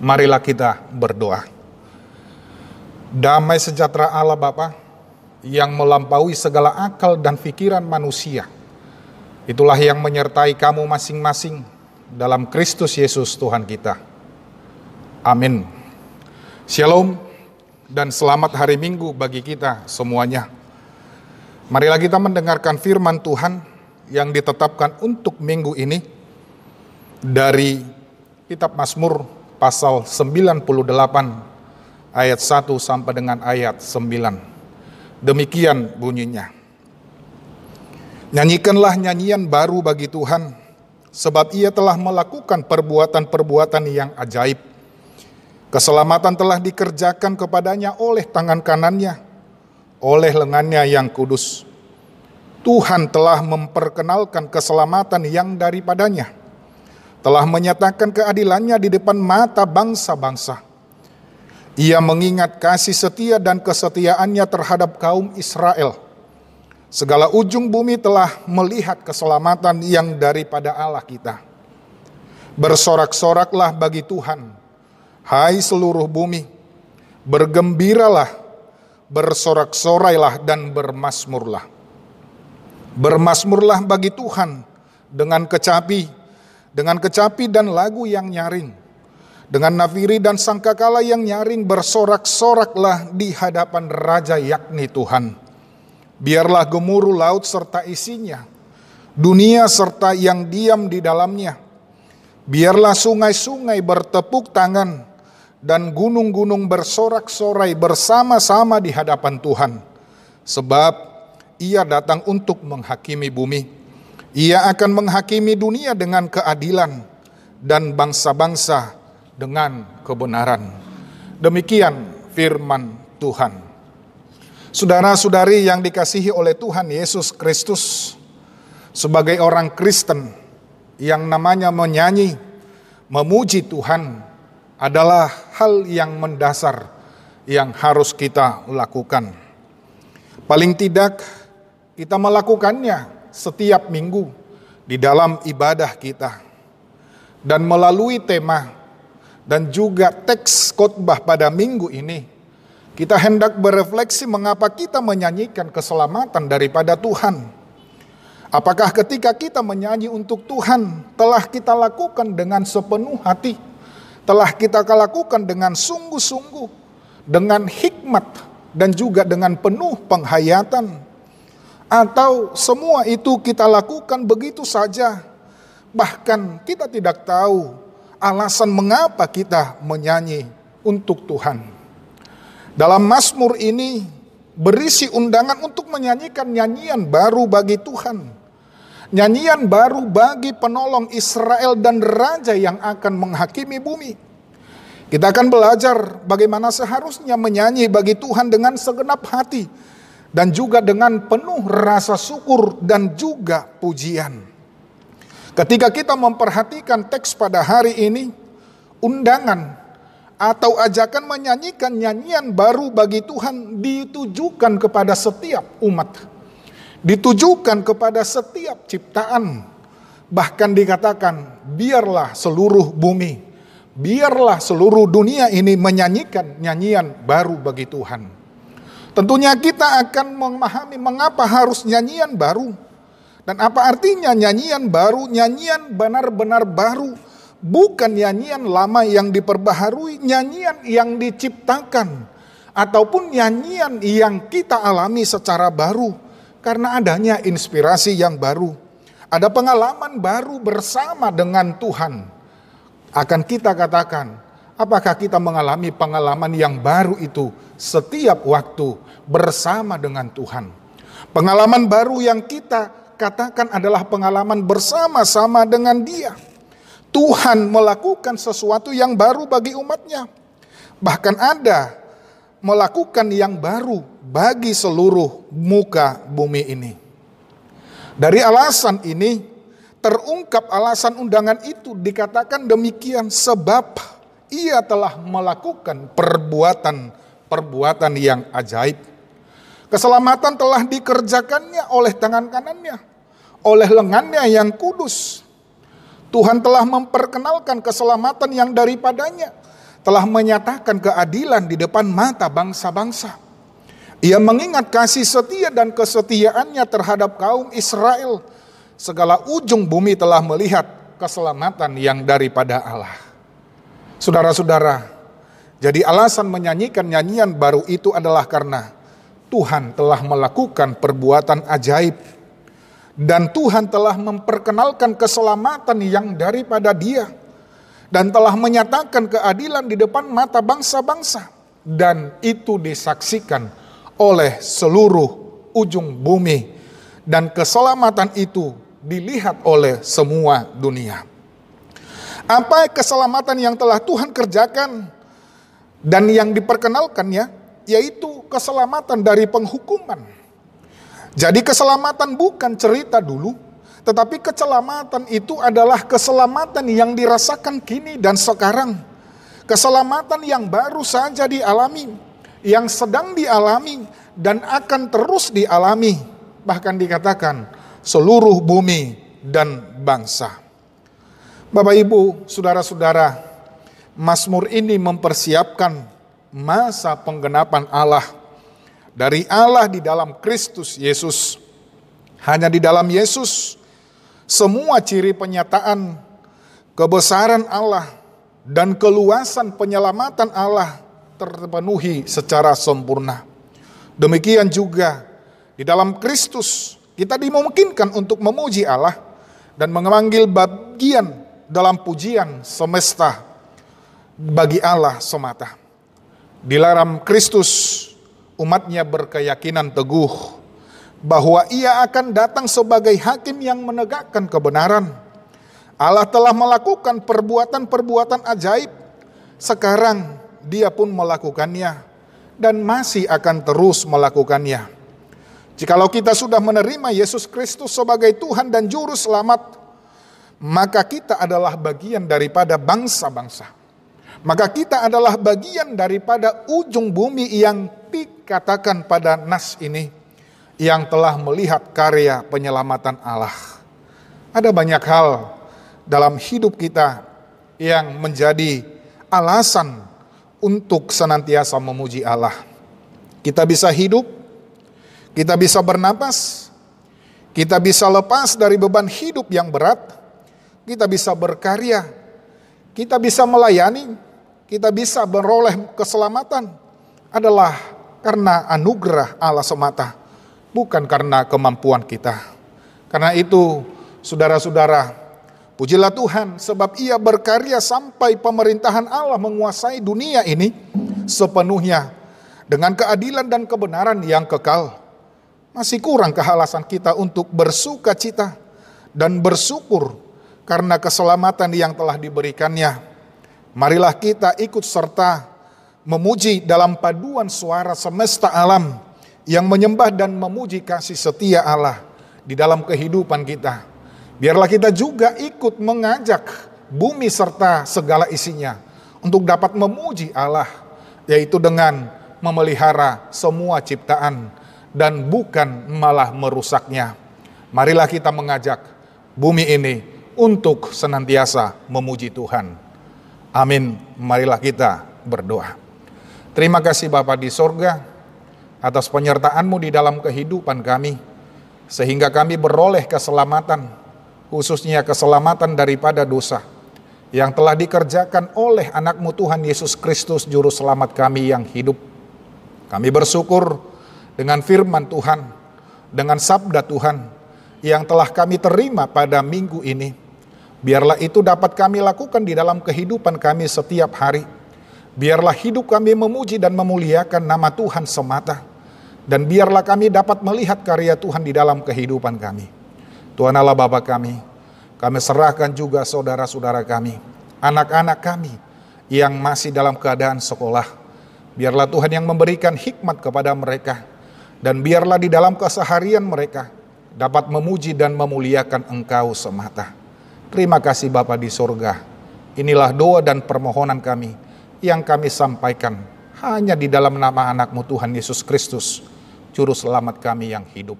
Marilah kita berdoa. Damai sejahtera Allah Bapa yang melampaui segala akal dan pikiran manusia, itulah yang menyertai kamu masing-masing dalam Kristus Yesus Tuhan kita. Amin. Shalom dan selamat hari Minggu bagi kita semuanya. Marilah kita mendengarkan firman Tuhan yang ditetapkan untuk minggu ini dari kitab Mazmur pasal 98 ayat 1 sampai dengan ayat 9. Demikian bunyinya. Nyanyikanlah nyanyian baru bagi Tuhan, sebab Ia telah melakukan perbuatan-perbuatan yang ajaib. Keselamatan telah dikerjakan kepadanya oleh tangan kanannya, oleh lengannya yang kudus. Tuhan telah memperkenalkan keselamatan yang daripadanya, telah menyatakan keadilannya di depan mata bangsa-bangsa. Ia mengingat kasih setia dan kesetiaannya terhadap kaum Israel. Segala ujung bumi telah melihat keselamatan yang daripada Allah kita. Bersorak-soraklah bagi Tuhan, hai seluruh bumi. Bergembiralah, bersorak-sorailah dan bermasmurlah. Bermasmurlah bagi Tuhan dengan kecapi dan lagu yang nyaring, dengan nafiri dan sangkakala yang nyaring. Bersorak-soraklah di hadapan Raja yakni Tuhan. Biarlah gemuruh laut serta isinya, dunia serta yang diam di dalamnya. Biarlah sungai-sungai bertepuk tangan dan gunung-gunung bersorak-sorai bersama-sama di hadapan Tuhan. Sebab Ia datang untuk menghakimi bumi. Ia akan menghakimi dunia dengan keadilan dan bangsa-bangsa dengan kebenaran. Demikian firman Tuhan. Saudara-saudari yang dikasihi oleh Tuhan Yesus Kristus, sebagai orang Kristen yang namanya menyanyi, memuji Tuhan adalah hal yang mendasar yang harus kita lakukan. Paling tidak kita melakukannya setiap minggu di dalam ibadah kita. Dan melalui tema dan juga teks khotbah pada minggu ini, kita hendak berefleksi mengapa kita menyanyikan keselamatan daripada Tuhan. Apakah ketika kita menyanyi untuk Tuhan telah kita lakukan dengan sepenuh hati, telah kita lakukan dengan sungguh-sungguh, dengan hikmat dan juga dengan penuh penghayatan, atau semua itu kita lakukan begitu saja, bahkan kita tidak tahu alasan mengapa kita menyanyi untuk Tuhan. Dalam Mazmur ini berisi undangan untuk menyanyikan nyanyian baru bagi Tuhan, nyanyian baru bagi penolong Israel dan Raja yang akan menghakimi bumi. Kita akan belajar bagaimana seharusnya menyanyi bagi Tuhan dengan segenap hati, dan juga dengan penuh rasa syukur dan juga pujian. Ketika kita memperhatikan teks pada hari ini, undangan atau ajakan menyanyikan nyanyian baru bagi Tuhan ditujukan kepada setiap umat, ditujukan kepada setiap ciptaan. Bahkan dikatakan, biarlah seluruh bumi, biarlah seluruh dunia ini menyanyikan nyanyian baru bagi Tuhan. Tentunya kita akan memahami mengapa harus nyanyian baru. Dan apa artinya nyanyian baru? Nyanyian benar-benar baru. Bukan nyanyian lama yang diperbaharui, nyanyian yang diciptakan. Ataupun nyanyian yang kita alami secara baru. Karena adanya inspirasi yang baru. Ada pengalaman baru bersama dengan Tuhan. Akan kita katakan, apakah kita mengalami pengalaman yang baru itu setiap waktu bersama dengan Tuhan? Pengalaman baru yang kita katakan adalah pengalaman bersama-sama dengan Dia. Tuhan melakukan sesuatu yang baru bagi umatnya. Bahkan ada melakukan yang baru bagi seluruh muka bumi ini. Dari alasan ini, terungkap alasan undangan itu dikatakan demikian, sebab Ia telah melakukan perbuatan yang ajaib. Keselamatan telah dikerjakannya oleh tangan kanannya, oleh lengannya yang kudus. Tuhan telah memperkenalkan keselamatan yang daripadanya, telah menyatakan keadilan di depan mata bangsa-bangsa. Ia mengingat kasih setia dan kesetiaannya terhadap kaum Israel. Segala ujung bumi telah melihat keselamatan yang daripada Allah. Saudara-saudara, jadi alasan menyanyikan nyanyian baru itu adalah karena Tuhan telah melakukan perbuatan ajaib. Dan Tuhan telah memperkenalkan keselamatan yang daripada Dia. Dan telah menyatakan keadilan di depan mata bangsa-bangsa. Dan itu disaksikan oleh seluruh ujung bumi. Dan keselamatan itu dilihat oleh semua dunia. Apa keselamatan yang telah Tuhan kerjakan dan yang diperkenalkannya, yaitu keselamatan dari penghukuman. Jadi keselamatan bukan cerita dulu, tetapi keselamatan itu adalah keselamatan yang dirasakan kini dan sekarang. Keselamatan yang baru saja dialami, yang sedang dialami dan akan terus dialami. Bahkan dikatakan seluruh bumi dan bangsa. Bapak Ibu, saudara-saudara, Mazmur ini mempersiapkan masa penggenapan Allah. Dari Allah di dalam Kristus Yesus. Hanya di dalam Yesus semua ciri penyataan kebesaran Allah dan keluasan penyelamatan Allah terpenuhi secara sempurna. Demikian juga di dalam Kristus kita dimungkinkan untuk memuji Allah dan mengambil bagian dalam pujian semesta bagi Allah semata. Di dalam Kristus umatnya berkeyakinan teguh bahwa Ia akan datang sebagai hakim yang menegakkan kebenaran. Allah telah melakukan perbuatan-perbuatan ajaib. Sekarang Dia pun melakukannya dan masih akan terus melakukannya. Jikalau kita sudah menerima Yesus Kristus sebagai Tuhan dan Juru Selamat, maka kita adalah bagian daripada bangsa-bangsa. Maka kita adalah bagian daripada ujung bumi yang dikatakan pada nas ini, yang telah melihat karya penyelamatan Allah. Ada banyak hal dalam hidup kita yang menjadi alasan untuk senantiasa memuji Allah. Kita bisa hidup, kita bisa bernapas, kita bisa lepas dari beban hidup yang berat, kita bisa berkarya, kita bisa melayani, kita bisa beroleh keselamatan adalah karena anugerah Allah semata, bukan karena kemampuan kita. Karena itu, saudara-saudara, pujilah Tuhan sebab Ia berkarya sampai pemerintahan Allah menguasai dunia ini sepenuhnya dengan keadilan dan kebenaran yang kekal. Masih kurang alasan kita untuk bersuka cita dan bersyukur karena keselamatan yang telah diberikannya. Marilah kita ikut serta memuji dalam paduan suara semesta alam yang menyembah dan memuji kasih setia Allah di dalam kehidupan kita. Biarlah kita juga ikut mengajak bumi serta segala isinya untuk dapat memuji Allah, yaitu dengan memelihara semua ciptaan dan bukan malah merusaknya. Marilah kita mengajak bumi ini untuk senantiasa memuji Tuhan. Amin. Marilah kita berdoa. Terima kasih Bapa di sorga atas penyertaan-Mu di dalam kehidupan kami, sehingga kami beroleh keselamatan, khususnya keselamatan daripada dosa, yang telah dikerjakan oleh anak-Mu Tuhan Yesus Kristus Juru Selamat kami yang hidup. Kami bersyukur dengan firman Tuhan, dengan sabda Tuhan yang telah kami terima pada minggu ini. Biarlah itu dapat kami lakukan di dalam kehidupan kami setiap hari. Biarlah hidup kami memuji dan memuliakan nama Tuhan semata. Dan biarlah kami dapat melihat karya Tuhan di dalam kehidupan kami. Tuhan Allah Bapa kami serahkan juga saudara-saudara kami, anak-anak kami yang masih dalam keadaan sekolah. Biarlah Tuhan yang memberikan hikmat kepada mereka. Dan biarlah di dalam keseharian mereka dapat memuji dan memuliakan Engkau semata. Terima kasih Bapa di sorga. Inilah doa dan permohonan kami yang kami sampaikan hanya di dalam nama anak-Mu Tuhan Yesus Kristus, Juru Selamat kami yang hidup.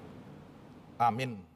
Amin.